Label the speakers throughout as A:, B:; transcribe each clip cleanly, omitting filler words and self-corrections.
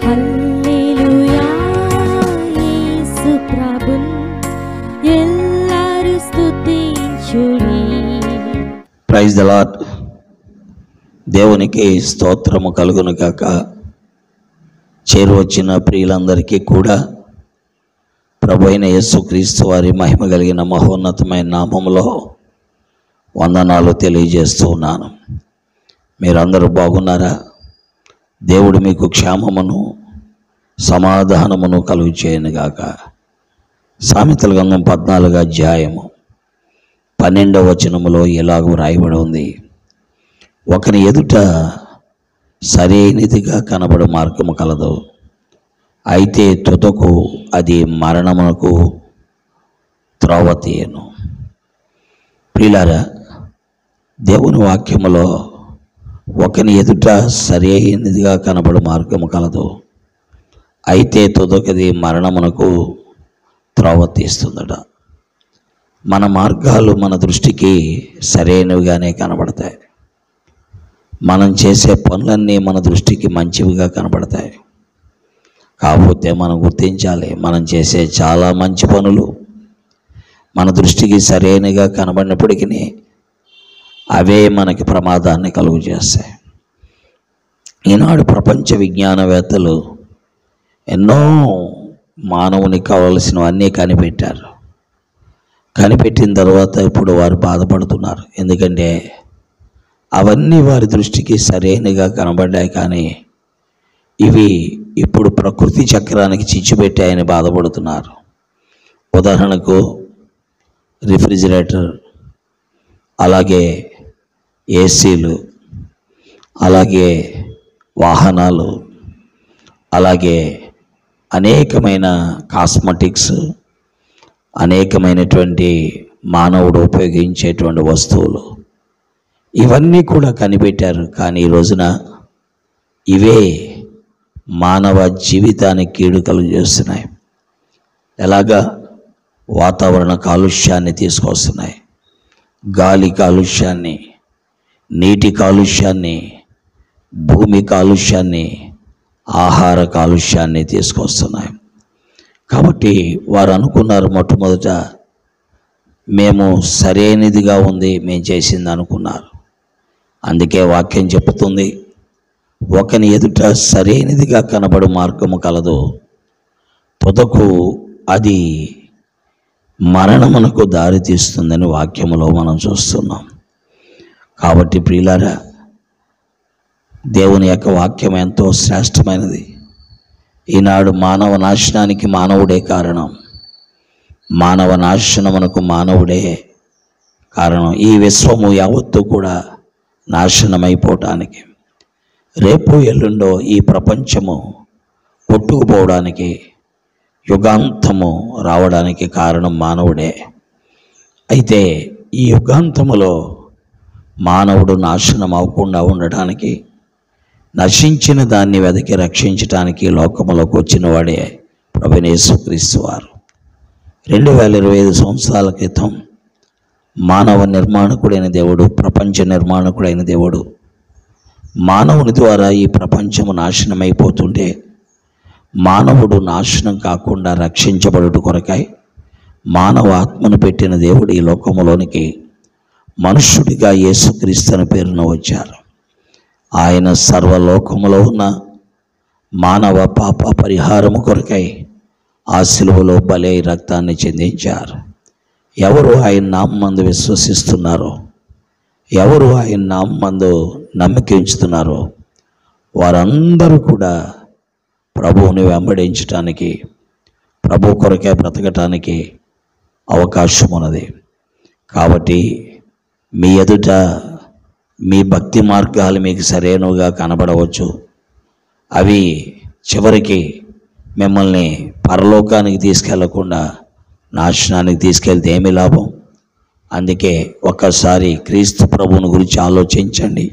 A: హల్లెలూయా యేసు ప్రభున్ ఎల్లరూ స్తుతించుడి.
B: Praise the lord. దేవునికి స్తోత్రము కలుగును గాక. చేరువచ్చిన ప్రియులందరికీ కూడా ప్రభు అయిన యేసుక్రీస్తు వారి మహిమ కలిగిన మహోన్నతమైన నామములో వందనాలు తెలియజేస్తూ ఉన్నాను. మీరందరూ బాగున్నారా? దేవుడు మీకు క్షేమమును సమాధానమును కలుగు చేయనుగాక. సామెతల గ్రంథం 14వ అధ్యాయము 12వ వచనములో ఇలాగూ రాయబడి ఉంది, ఒకని ఎదుట సరైనదిగా కనబడు మార్గము కలదు, అయితే తుదకు అది మరణమునకు త్రోవ తీయను. ప్రియులారా, దేవుని వాక్యములో ఒకని ఎదుట సరైనదిగా కనబడు మార్గము కలదు, అయితే తుదకది మరణమునకు త్రోవ తీస్తుందట. మన మార్గాలు మన దృష్టికి సరైనవిగానే కనబడతాయి. మనం చేసే పనులన్నీ మన దృష్టికి మంచివిగా కనబడతాయి. కాకపోతే మనం గుర్తించాలి, మనం చేసే చాలా మంచి పనులు మన దృష్టికి సరైనగా కనబడినప్పటికీ అవే మనకి ప్రమాదాన్ని కలుగు చేస్తాయి. ఈనాడు ప్రపంచ విజ్ఞానవేత్తలు ఎన్నో మానవునికి కావలసినవన్నీ కనిపెట్టారు. కనిపెట్టిన తర్వాత ఇప్పుడు వారు బాధపడుతున్నారు. ఎందుకంటే అవన్నీ వారి దృష్టికి సరైనగా కనబడ్డాయి, కానీ ఇవి ఇప్పుడు ప్రకృతి చక్రానికి చిచ్చుపెట్టాయని బాధపడుతున్నారు. ఉదాహరణకు రిఫ్రిజిరేటర్, అలాగే ఏసీలు, అలాగే వాహనాలు, అలాగే అనేకమైన కాస్మెటిక్స్, అనేకమైనటువంటి మానవుడు ఉపయోగించేటువంటి వస్తువులు, ఇవన్నీ కూడా కనిపెట్టారు. కానీ ఈ రోజున ఇవే మానవ జీవితానికి కీడు కలుగు చేస్తున్నాయి. ఎలాగా? వాతావరణ కాలుష్యాన్ని తీసుకొస్తున్నాయి, గాలి కాలుష్యాన్ని, నీటి కాలుష్యాన్ని, భూమి కాలుష్యాన్ని, ఆహార కాలుష్యాన్ని తీసుకొస్తున్నాయి. కాబట్టి వారు అనుకున్నారు, మొట్టమొదట మేము సరైనదిగా ఉంది మేము చేసింది అనుకున్నారు. అందుకే వాక్యం చెప్తుంది, ఒకని ఎదుట సరైనదిగా కనబడు మార్గము కలదు, తుదకు అది మరణమునకు దారి తీస్తుందని వాక్యములో మనం చూస్తున్నాం. కాబట్టి ప్రియులారా, దేవుని యొక్క వాక్యం ఎంతో శ్రేష్టమైనది. ఈనాడు మానవ నాశనానికి మానవుడే కారణం, మానవ నాశనమునకు మానవుడే కారణం. ఈ విశ్వము యావత్తు కూడా నాశనమైపోవటానికి, రేపు ఎల్లుండో ఈ ప్రపంచము కొట్టుకుపోవడానికి, యుగాంతము రావడానికి కారణం మానవుడే. అయితే ఈ యుగాంతములో మానవుడు నాశనం అవ్వకుండా ఉండటానికి, నశించిన దాన్ని వెతికి రక్షించటానికి లోకములోకి వచ్చిన వాడే ప్రభువైన యేసుక్రీస్తు వారు. 2025 సంవత్సరాల క్రితం మానవ నిర్మాణకుడైన దేవుడు, ప్రపంచ నిర్మాణకుడైన దేవుడు మానవుని ద్వారా ఈ ప్రపంచము నాశనమైపోతుంటే, మానవుడు నాశనం కాకుండా రక్షించబడుట కొరకై మానవ ఆత్మను పెట్టిన దేవుడు ఈ లోకములోనికి మనుష్యుడిగా యేసుక్రీస్తు అనే పేరున వచ్చారు. ఆయన సర్వలోకములో ఉన్న మానవ పాప పరిహారము కొరకై ఆ శిలువలో బలి రక్తాన్ని చెందించారు. ఎవరు ఆయన నామందు విశ్వసిస్తున్నారో, ఎవరు ఆయన నామందు నమ్మిక ఉంచుతున్నారో వారందరూ కూడా ప్రభువుని వెంబడించటానికి, ప్రభు కొరకే బ్రతకటానికి అవకాశం ఉన్నది. కాబట్టి మీ ఎదుట మీ భక్తి మార్గాలు మీకు సరైనవిగా కనబడవచ్చు, అవి చివరికి మిమ్మల్ని పరలోకానికి తీసుకెళ్లకుండా నాశనానికి తీసుకెళ్తే ఏమి లాభం? అందుకే ఒక్కసారి క్రీస్తు ప్రభువుని గురించి ఆలోచించండి,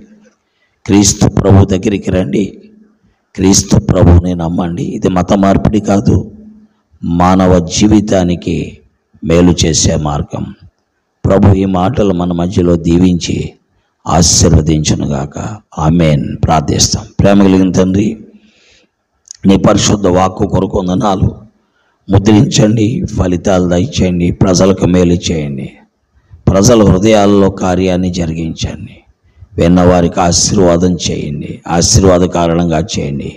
B: క్రీస్తు ప్రభు దగ్గరికి రండి, క్రీస్తు ప్రభువుని నమ్మండి. ఇది మత మార్పిడి కాదు, మానవ జీవితానికి మేలు చేసే మార్గం. ప్రభు ఈ మాటలు మన మధ్యలో దీవించి ఆశీర్వదించునుగాక. ఆమేన్. ప్రార్థిస్తాం. ప్రేమ కలిగిన తండ్రి, నీ పరిశుద్ధ వాక్కు కొరకు వందనాలు. ముద్రించండి, ఫలితాలు దయచేయండి, ప్రజలకు మేలు చేయండి, ప్రజల హృదయాల్లో కార్యాన్ని జరిగించండి, విన్నవారికి ఆశీర్వాదం చేయండి, ఆశీర్వాద కారణంగా చేయండి.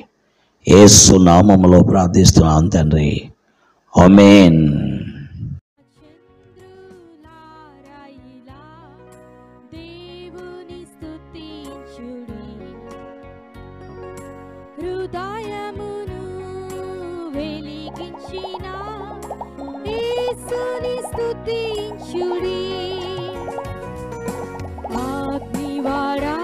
B: యేసు నామములో ప్రార్థిస్తున్నాను తండ్రి, ఆమేన్.
A: దేవుని స్తుతించుడి, హృదయమును వెలిగించిన యేసుని స్తుతించుడి. అగ్నివాడా